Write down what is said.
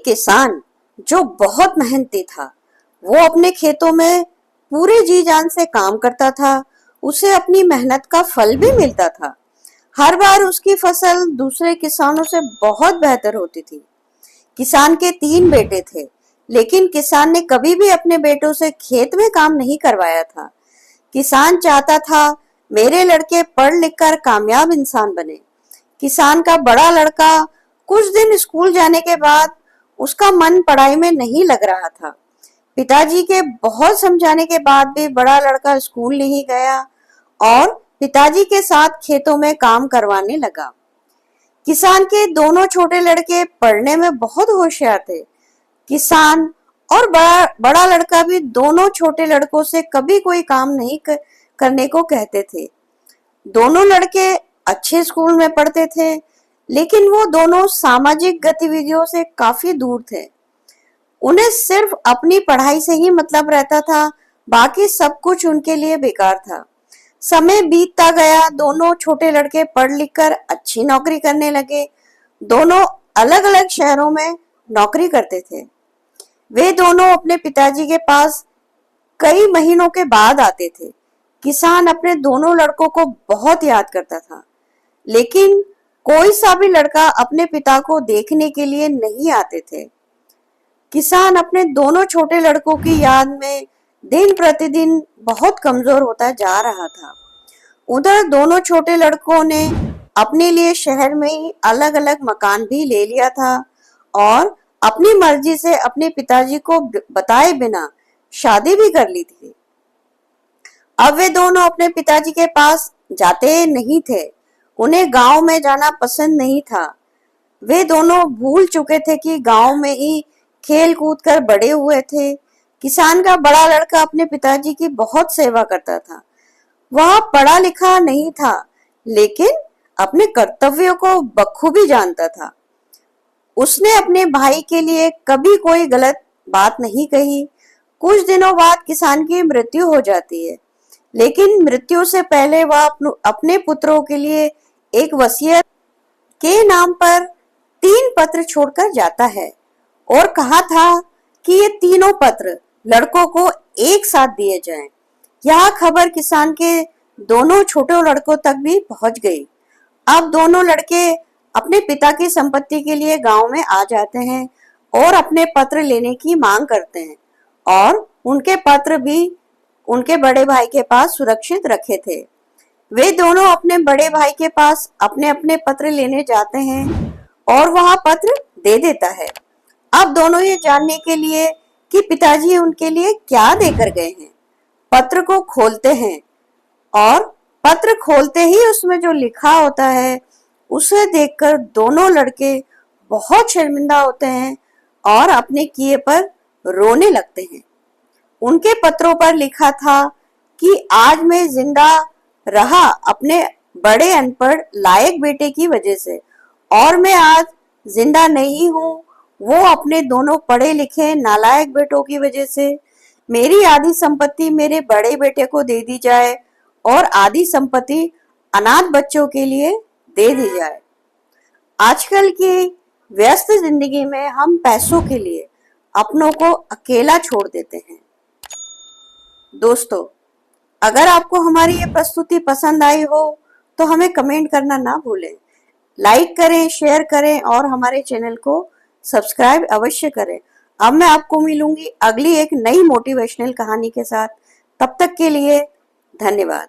एक किसान जो बहुत मेहनती था, वो अपने खेतों में पूरे जी जान से काम करता था। उसे अपनी मेहनत का फल भी मिलता था। हर बार उसकी फसल दूसरे किसानों से बहुत बेहतर होती थी। किसान के 3 बेटे थे, लेकिन किसान ने कभी भी अपने बेटों से खेत में काम नहीं करवाया था। किसान चाहता था मेरे लड़के पढ़ लिख कर कामयाब इंसान बने। किसान का बड़ा लड़का कुछ दिन स्कूल जाने के बाद उसका मन पढ़ाई में नहीं लग रहा था। पिताजी के बहुत समझाने के बाद भी बड़ा लड़का स्कूल नहीं गया और पिताजी के साथ खेतों में काम करवाने लगा। किसान के दोनों छोटे लड़के पढ़ने में बहुत होशियार थे। किसान और बड़ा लड़का भी दोनों छोटे लड़कों से कभी कोई काम नहीं करने को कहते थे। दोनों लड़के अच्छे स्कूल में पढ़ते थे, लेकिन वो दोनों सामाजिक गतिविधियों से काफी दूर थे। उन्हें सिर्फ अपनी पढ़ाई से ही मतलब रहता था, बाकी सब कुछ उनके लिए बेकार था। समय बीतता गया, दोनों छोटे लड़के पढ़ लिख कर अच्छी नौकरी करने लगे। दोनों अलग अलग शहरों में नौकरी करते थे। वे दोनों अपने पिताजी के पास कई महीनों के बाद आते थे। किसान अपने दोनों लड़कों को बहुत याद करता था, लेकिन कोई सा भी लड़का अपने पिता को देखने के लिए नहीं आते थे। किसान अपने दोनों छोटे लड़कों की याद में दिन प्रतिदिन बहुत कमजोर होता जा रहा था। उधर दोनों छोटे लड़कों ने अपने लिए शहर में ही अलग अलग मकान भी ले लिया था और अपनी मर्जी से अपने पिताजी को बताए बिना शादी भी कर ली थी। अब वे दोनों अपने पिताजी के पास जाते नहीं थे। उन्हें गांव में जाना पसंद नहीं था। वे दोनों भूल चुके थे कि गांव में ही खेल कूद कर बड़े हुए थे। किसान का बड़ा लड़का अपने पिताजी की बहुत सेवा करता था। वह पढ़ा लिखा नहीं था, लेकिन अपने कर्तव्यों को बखूबी जानता था। उसने अपने भाई के लिए कभी कोई गलत बात नहीं कही। कुछ दिनों बाद किसान की मृत्यु हो जाती है, लेकिन मृत्यु से पहले वह अपने पुत्रों के लिए एक वसीयत के नाम पर 3 पत्र छोड़कर जाता है और कहा था कि ये तीनों पत्र लड़कों को एक साथ दिए जाएं। यह खबर किसान के दोनों छोटे लड़कों तक भी पहुंच गई। अब दोनों लड़के अपने पिता की संपत्ति के लिए गांव में आ जाते हैं और अपने पत्र लेने की मांग करते हैं, और उनके पत्र भी उनके बड़े भाई के पास सुरक्षित रखे थे। वे दोनों अपने बड़े भाई के पास अपने अपने पत्र लेने जाते हैं और वह पत्र दे देता है। अब दोनों ये जानने के लिए कि पिताजी उनके लिए क्या देकर गए हैं, पत्र को खोलते हैं और पत्र खोलते ही उसमें जो लिखा होता है उसे देखकर दोनों लड़के बहुत शर्मिंदा होते हैं और अपने किए पर रोने लगते हैं। उनके पत्रों पर लिखा था कि आज मैं जिंदा रहा अपने बड़े अनपढ़ लायक बेटे की वजह से, और मैं आज जिंदा नहीं हूँ वो अपने दोनों पढ़े लिखे नालायक बेटों की वजह से। मेरी आधी संपत्ति मेरे बड़े बेटे को दे दी जाए और आधी संपत्ति अनाथ बच्चों के लिए दे दी जाए। आजकल की व्यस्त जिंदगी में हम पैसों के लिए अपनों को अकेला छोड़ देते हैं। दोस्तों, अगर आपको हमारी ये प्रस्तुति पसंद आई हो तो हमें कमेंट करना ना भूलें। लाइक करें, शेयर करें और हमारे चैनल को सब्सक्राइब अवश्य करें। अब मैं आपको मिलूंगी अगली एक नई मोटिवेशनल कहानी के साथ। तब तक के लिए धन्यवाद।